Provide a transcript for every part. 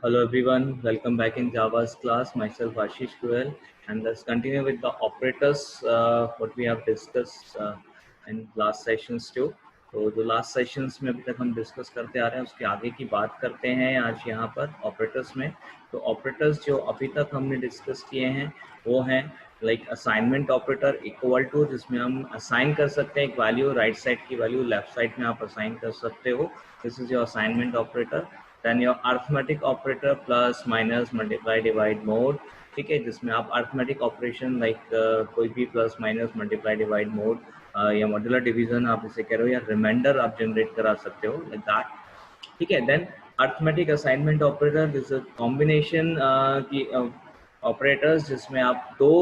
Hello everyone, welcome back in Java's class. Myself Ashish Goel, and let's continue with the operators. What we have discussed in last sessions too. तो जो last sessions में अभी तक हम discuss करते आ रहे हैं उसके आगे की बात करते हैं आज यहाँ पर ऑपरेटर्स में। तो ऑपरेटर्स जो अभी तक हमने डिस्कस किए हैं वो हैं like assignment operator equal to, जिसमें हम असाइन कर सकते हैं एक वैल्यू, राइट साइड की वैल्यू लेफ्ट साइड में आप असाइन कर सकते हो। This is your assignment operator. Then your arithmetic operator plus minus multiply divide mod, ठीक है, जिसमें आप अरिथमेटिक ऑपरेशन लाइक कोई भी plus minus multiply divide mod या मॉड्यूलर डिवीजन आप इसे कह रहे हो या रिमाइंडर आप जनरेट करा सकते हो लाइक दैट, ठीक है। Then arithmetic assignment operator, this is combination की ऑपरेटर्स जिसमें आप दो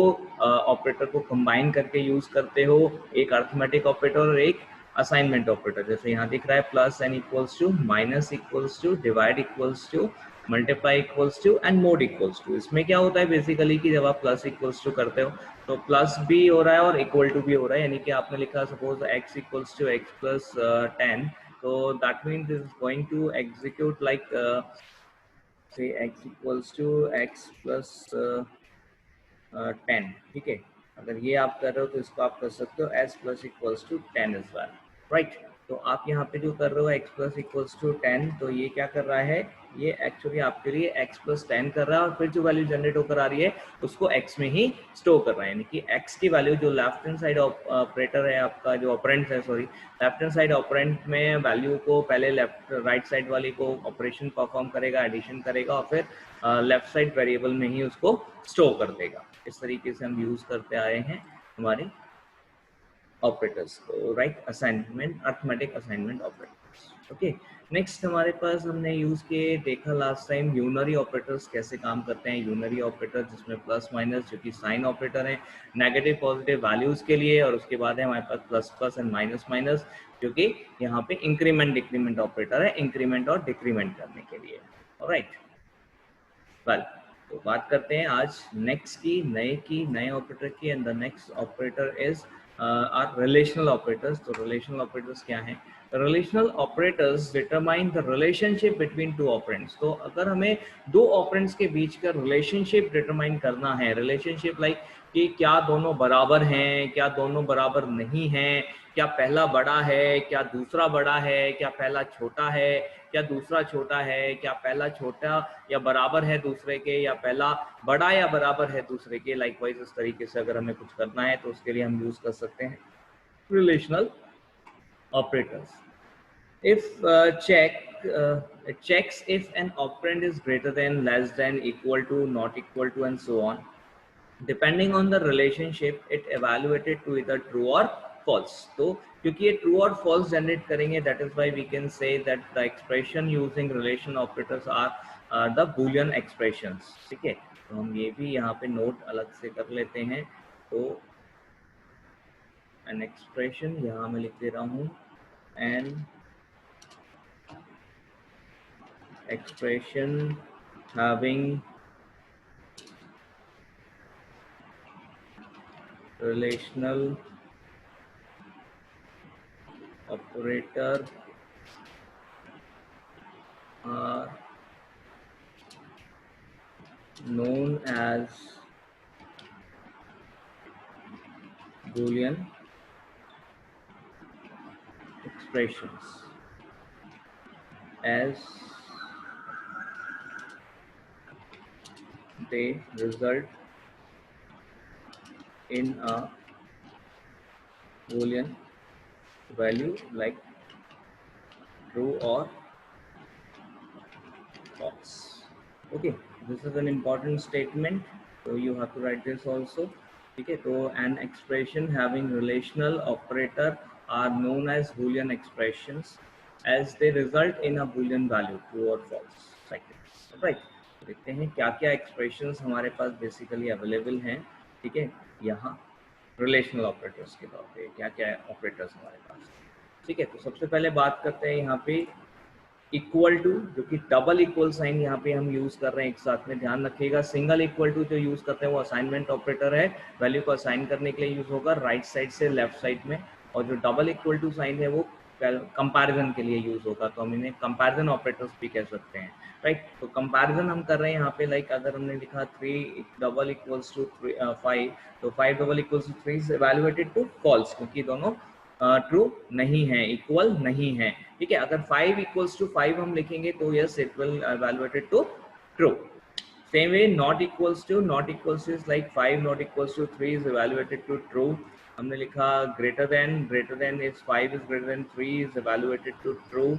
ऑपरेटर को कंबाइन करके यूज करते हो, एक अरिथमेटिक ऑपरेटर और एक असाइनमेंट ऑपरेटर। जैसे यहाँ दिख रहा है plus n equals to, minus equals to, divide equals to, multiply equals to and mod equals to. इसमें क्या होता है बेसिकली कि जब आप प्लस इक्वल्स टू करते हो तो प्लस भी हो रहा है और इक्वल टू भी हो रहा है, यानी कि आपने लिखा suppose x equals to x plus 10, तो that means this is going to execute like say x equals to x plus 10, ठीक है। अगर ये आप कर रहे हो तो इसको आप कर सकते हो s plus equals to 10 is well, right. तो आप यहाँ पे जो कर रहे हो x प्लस इक्वल्स टू 10, तो ये क्या कर रहा है, ये एक्चुअली आपके लिए x प्लस 10 कर रहा है और फिर जो वैल्यू जनरेट होकर आ रही है उसको x में ही स्टोर कर रहा है, यानी कि x की वैल्यू जो लेफ्ट हैंड साइड ऑपरेटर है आपका, जो ऑपरेंट है sorry, left hand side operand में वैल्यू को पहले लेफ्ट राइट साइड वाले को ऑपरेशन परफॉर्म करेगा, एडिशन करेगा और फिर लेफ्ट साइड वेरिएबल में ही उसको स्टोर कर देगा। इस तरीके से हम यूज करते आए हैं हमारे ऑपरेटर्स को, right. Assignment, arithmetic assignment operators, okay. Next हमारे पास हमने यूज किए, देखा लास्ट टाइम, यूनरी ऑपरेटर्स कैसे काम करते हैं। यूनरी ऑपरेटर जिसमें प्लस माइनस जो कि साइन ऑपरेटर है नेगेटिव पॉजिटिव वैल्यूज के लिए, और उसके बाद है हमारे पास plus plus and minus minus जो कि यहाँ पे इंक्रीमेंट डिक्रीमेंट ऑपरेटर है, इंक्रीमेंट और डिक्रीमेंट करने के लिए, राइट। वेल, तो बात करते हैं आज नेक्स्ट की, नए ऑपरेटर की, and the next operator is are relational operators. तो रिलेशनल ऑपरेटर्स क्या हैं? Relational operators determine the relationship between two operands. तो अगर हमें दो ऑपरेंड्स के बीच का रिलेशनशिप डिटरमाइन करना है, रिलेशनशिप लाइक कि क्या दोनों बराबर हैं, क्या दोनों बराबर नहीं हैं, क्या पहला बड़ा है, क्या दूसरा बड़ा है, क्या पहला छोटा है, क्या दूसरा छोटा है, क्या पहला छोटा या बराबर है दूसरे के, या पहला बड़ा या बराबर है दूसरे के, लाइकवाइज इस तरीके से अगर हमें कुछ करना है तो उसके लिए हम यूज कर सकते हैं relational operators. If it checks if an operand is greater than, less than, equal to, not equal to, and so on. Depending on the relationship, it evaluated to either true or false. तो क्योंकि ये true और false generate करेंगे, that is why we can say that the expression using relation operators are the Boolean expressions, ठीक है। तो हम ये भी यहाँ पे नोट अलग से कर लेते हैं। तो an expression यहाँ मैं लिख दे रहा हूँ, an expression having relational operator are known as Boolean expressions, as they result in a Boolean value like true or false. Okay, this is an important statement, so you have to write this also. Okay, so an expression having relational operator are known as Boolean expressions as they result in a Boolean value true or false. Right. देखते हैं क्या क्या expressions हमारे पास basically available हैं, ठीक है, यहाँ relational operators के तौर पे क्या क्या ऑपरेटर्स हमारे पास, ठीक है। तो सबसे पहले बात करते हैं यहाँ पे इक्वल टू, जो कि डबल इक्वल साइन यहाँ पे हम यूज कर रहे हैं एक साथ में, ध्यान रखिएगा। सिंगल इक्वल टू जो यूज करते हैं वो असाइनमेंट ऑपरेटर है, वैल्यू को असाइन करने के लिए यूज होगा राइट साइड से लेफ्ट साइड में, और जो डबल इक्वल टू साइन है वो कंपैरिजन के लिए यूज होगा, तो हम इन्हें कंपैरिजन ऑपरेटर्स भी कह सकते हैं, राइट। तो कंपैरिजन हम कर रहे हैं यहाँ पे, लाइक अगर हमने लिखा 3 डबल इक्वल्स टू 5, तो 5 double equals to 3 is evaluated to false, क्योंकि दोनों ट्रू नहीं है, इक्वल नहीं है, ठीक है। अगर 5 इक्वल्स टू 5 हम लिखेंगे तो yes it will evaluated to true. Same way, not equals to is like 5 not equals to 3 is evaluated to true. हमने लिखा greater than is 5 is greater than 3 is evaluated to true.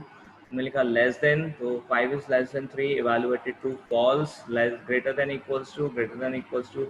हमने लिखा less than, तो 5 is less than 3 evaluated to false. Less greater than equals to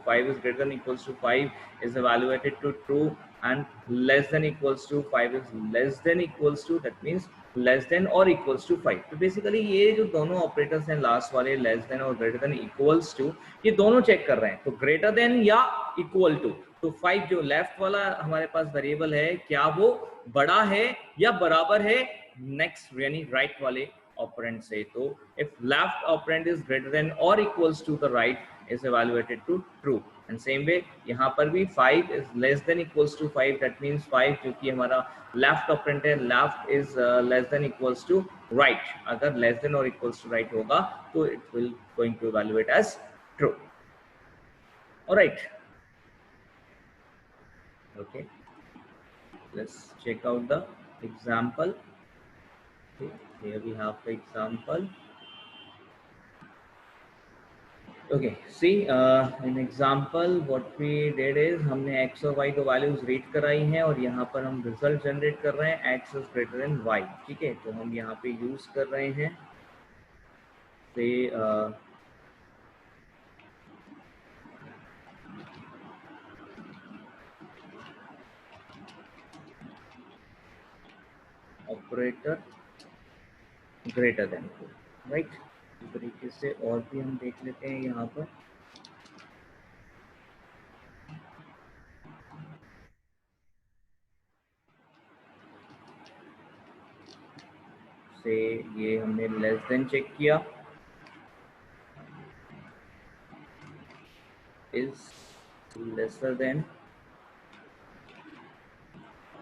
5 is greater than equals to 5 is evaluated to true, and less than equals to 5 is less than equals to, that means less than और equals to 5। तो basically ये जो दोनों operators हैं last वाले, less than और greater than equals to, ये दोनों चेक कर रहे हैं, तो ग्रेटर देन या इक्वल टू, तो 5 जो लेफ्ट वाला हमारे पास वेरिएबल है, क्या वो बड़ा है या बराबर है नेक्स्ट यानी राइट वाले ऑपरेंड से। तो if left operand is greater than और equals to the right is evaluated to true. And same way यहाँ पर भी 5 is less than equals to 5, that means 5 जो कि हमारा लेफ्ट ऑपरेंड है, left is less than equals to right. अगर less than और इक्वल्स टू राइट होगा तो it will going to evaluate as true. Alright, okay, let's check out the example. Okay, here we have the example. Okay, see in example what we did is हमने x और y को values read कराई हैं और यहाँ पर हम result generate कर रहे हैं x is greater then y, ठीक है। तो हम यहाँ पे यूज कर रहे हैं से ऑपरेटर ग्रेटर देन, राइट। इस तरीके से और भी हम देख लेते हैं यहाँ पर। से ये हमने लेस देन चेक किया, इज लेसर देन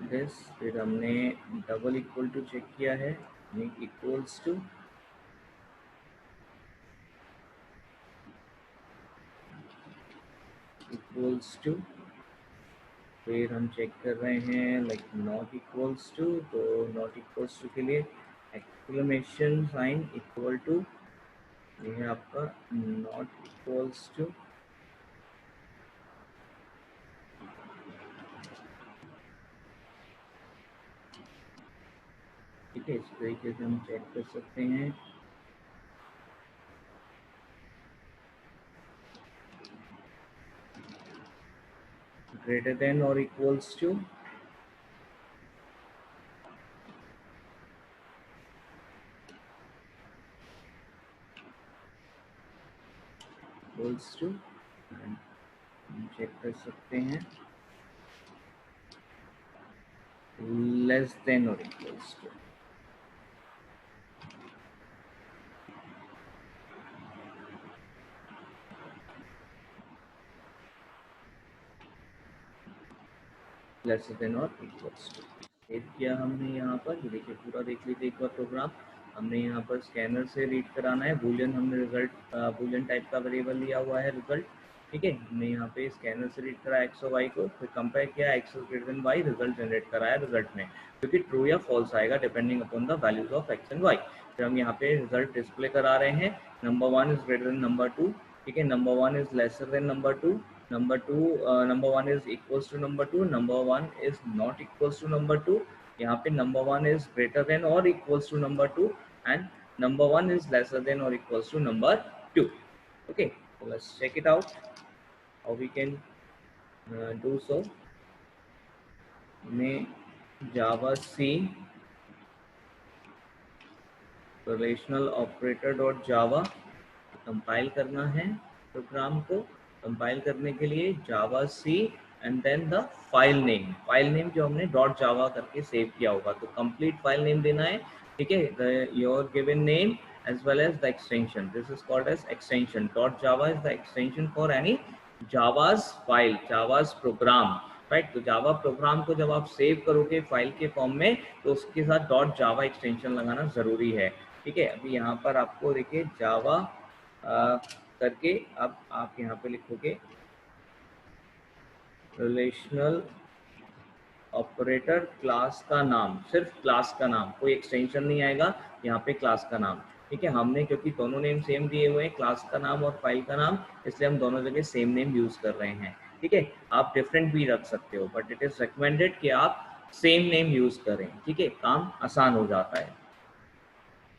दिस, फिर हमने डबल इक्वल टू चेक किया है, इक्वल्स टू, फिर हम चेक कर रहे हैं लाइक नॉट इक्वल्स टू, तो नॉट इक्वल्स टू के लिए एक्सक्लेमेशन साइन इक्वल टू, ये है आपका नॉट इक्वल्स टू, ठीक है। इस तरीके से हम चेक कर सकते हैं। ग्रेटर देन और इक्वल्स टू, इक्वल्स टू, हम चेक कर सकते हैं लेस देन और इक्वल्स टू। लेस देन और इक्वल्स टू सेव किया हमने यहाँ पर। ये देखिए पूरा देख लीजिए एक बार प्रोग्राम। हमने यहाँ पर स्कैनर से रीड कराना है, बूलियन हमने रिजल्ट बूलियन टाइप का वेरिएबल लिया हुआ है रिजल्ट, ठीक है। हमने यहाँ पे स्कैनर से रीड कराया एक्स और वाई को, फिर कंपेयर किया X is greater than Y, result generate कराया रिजल्ट में, क्योंकि ट्रू या फॉल्स आएगा depending upon the values of X and Y. फिर हम यहाँ पे रिजल्ट डिस्प्ले करा रहे हैं, number 1 is greater than number 2, ठीक है। Number 1 is lesser than number 2, number 1 is equals to number 2, number 1 is not equals to number 2, यहाँ पे number 1 is greater than or equals to number 2 and number 1 is lesser than or equals to number 2. Okay, so let's check it out how we can do so. में Java C relational operator dot java compile करना है program को। Compile करने के लिए javac and then the file name जो हमने dot जावा करके सेव किया होगा, तो कंप्लीट फाइल नेम देना है, ठीक है। Your given name as well as the extension, this is called as extension. .java is the extension for any java's file, java's program, right. तो जावा प्रोग्राम को जब आप सेव करोगे फाइल के फॉर्म में तो उसके साथ डॉट जावा एक्सटेंशन लगाना ज़रूरी है, ठीक है। अभी यहाँ पर आपको देखिए जावा करके अब आप यहाँ पे लिखोगे रिलेशनल ऑपरेटर क्लास का नाम, सिर्फ क्लास का नाम, कोई एक्सटेंशन नहीं आएगा यहाँ पे, क्लास का नाम, ठीक है। हमने क्योंकि दोनों नेम सेम दिए हुए हैं, क्लास का नाम और फाइल का नाम, इसलिए हम दोनों जगह सेम नेम यूज कर रहे हैं, ठीक है। आप डिफरेंट भी रख सकते हो बट इट इज रिकमेंडेड कि आप सेम नेम यूज करें, ठीक है, काम आसान हो जाता है,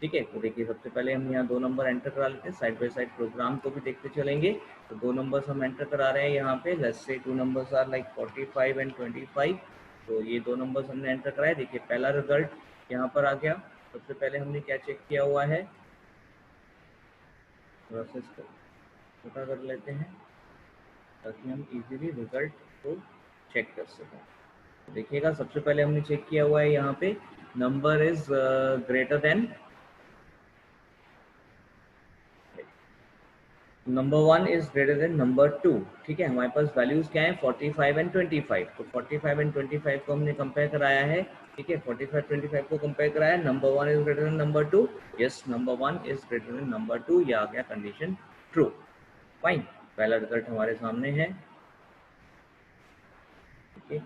ठीक है। तो देखिए सबसे पहले हम यहाँ 2 नंबर एंटर करा लेते हैं, साइड बाय साइड प्रोग्राम को भी देखते चलेंगे। तो 2 नंबर्स हम एंटर करा रहे हैं यहाँ पे, let's say 2 numbers are like 45 and 25। तो ये 2 नंबर्स हमने एंटर कराए। देखिए पहला रिजल्ट यहाँ पर आ गया। सबसे पहले हमने क्या चेक किया हुआ है, प्रोसेस को पता कर लेते हैं ताकि हम इजीली रिजल्ट को चेक कर सकें। देखिएगा सबसे पहले हमने चेक किया हुआ है यहाँ पे number is greater than, number 1 is greater than number 2, ठीक है। हमारे पास वैल्यूज क्या है 45 एंड 25। तो 45 एंड 25 को हमने कंपेयर कराया है, ठीक है। 45 25 को कंपेयर कराया, number 1 is greater than number 2, yes number 1 is greater than number 2, ये आ गया कंडीशन ट्रू, फाइन। पहला रिजल्ट हमारे सामने है, ठीक है।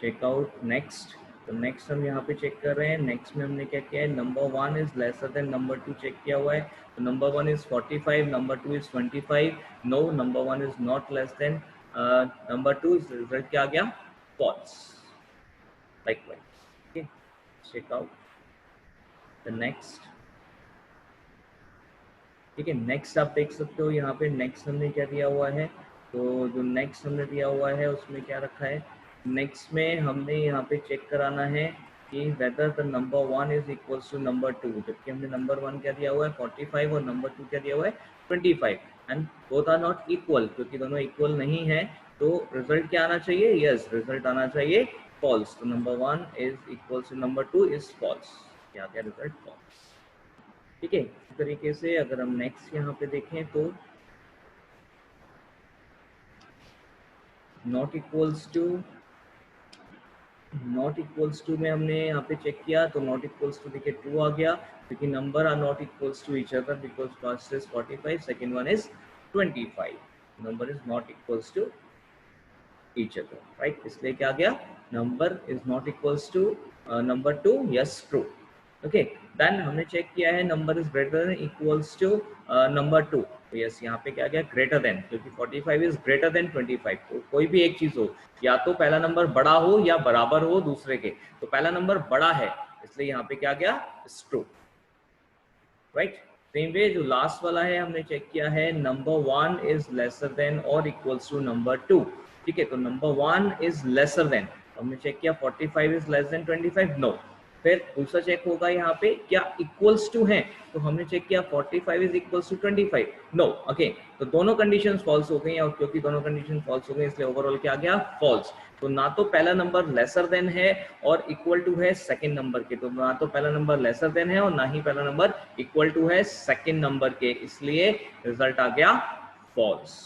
Checkout next. तो नेक्स्ट हम यहाँ पे चेक कर रहे हैं। नेक्स्ट में हमने क्या किया है, number 1 is lesser than number 2 check किया हुआ है। तो number 1 is 45, number 2 is 25। No, number 1 is not less than number 2। Result क्या आ गया, फॉल्स, लाइकवाइज, ठीक है। चेकआउट द नेक्स्ट, ठीक है। नेक्स्ट आप देख सकते हो यहाँ पे नेक्स्ट हमने क्या दिया हुआ है। तो जो नेक्स्ट हमने दिया हुआ है उसमें क्या रखा है, नेक्स्ट में हमने यहाँ पे चेक कराना है कि whether the number 1 is equals to number 2, जबकि हमने नंबर 1 क्या दिया हुआ है 45 और नंबर 2 क्या दिया हुआ है 25, and both are not equal, क्योंकि दोनों इक्वल नहीं है। तो रिजल्ट क्या आना चाहिए, यस रिजल्ट आना चाहिए फॉल्स। तो number 1 is equals to number 2 is false, क्या गया रिजल्ट फॉल्स, ठीक है। इस तरीके से अगर हम नेक्स्ट यहाँ पे देखें तो नॉट इक्वल्स टू में हमने यहाँ पे चेक किया तो नॉट इक्वल्स टू देखिए ट्रू आ गया, क्योंकि number are not equals to each other because first is 45, second one is 25, number is not equals to each other, right. इसलिए क्या गया, number is not equals to number 2, yes true, okay. Then हमने check किया है number is greater than equals to number 2, तो yes यहाँ पे क्या गया ग्रेटर देन, क्योंकि 45 इज ग्रेटर देन 25। तो कोई भी एक चीज हो, या तो पहला नंबर बड़ा हो या बराबर हो दूसरे के, तो पहला नंबर बड़ा है इसलिए यहाँ पे क्या गया ट्रू, राइट। सेम वे जो लास्ट वाला है हमने चेक किया है नंबर 1 इज लेसर देन और इक्वल्स टू नंबर 2, ठीक है। तो नंबर 1 इज लेसर देन, हमने चेक किया 45 इज लेस देन 25, नो। फिर दूसरा चेक होगा यहाँ पे क्या इक्वल्स टू है, तो हमने चेक किया 45 is equals to 25, no, okay. तो दोनों कंडीशन फॉल्स हो गई, और क्योंकि दोनों कंडीशन फॉल्स हो गई इसलिए ओवरऑल क्या आ गया फॉल्स। तो ना तो पहला नंबर लेसर देन है और इक्वल टू है सेकंड नंबर के, तो ना तो पहला नंबर लेसर देन है और ना ही पहला नंबर इक्वल टू है सेकंड नंबर के, इसलिए रिजल्ट आ गया फॉल्स,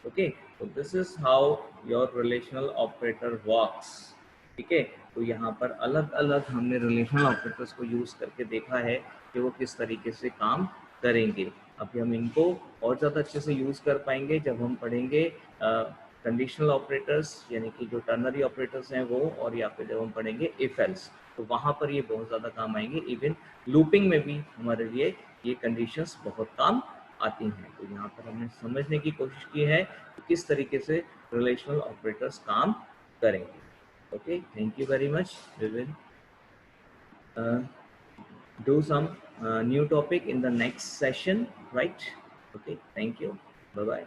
ओके। तो this is how your relational operator works, ठीक है। तो यहाँ पर अलग अलग हमने रिलेशनल ऑपरेटर्स को यूज करके देखा है कि वो किस तरीके से काम करेंगे। अभी हम इनको और ज़्यादा अच्छे से यूज कर पाएंगे जब हम पढ़ेंगे कंडीशनल ऑपरेटर्स, यानी कि जो टर्नरी ऑपरेटर्स हैं वो, और या फिर जब हम पढ़ेंगे इफ एल्स, तो वहाँ पर ये बहुत ज़्यादा काम आएंगे। इवन लूपिंग में भी हमारे लिए ये कंडीशंस बहुत काम आती हैं। तो यहाँ पर हमने समझने की कोशिश की है कि किस तरीके से रिलेशनल ऑपरेटर्स काम करेंगे। Okay, thank you very much. We will do some new topic in the next session, right? Okay, thank you. Bye bye.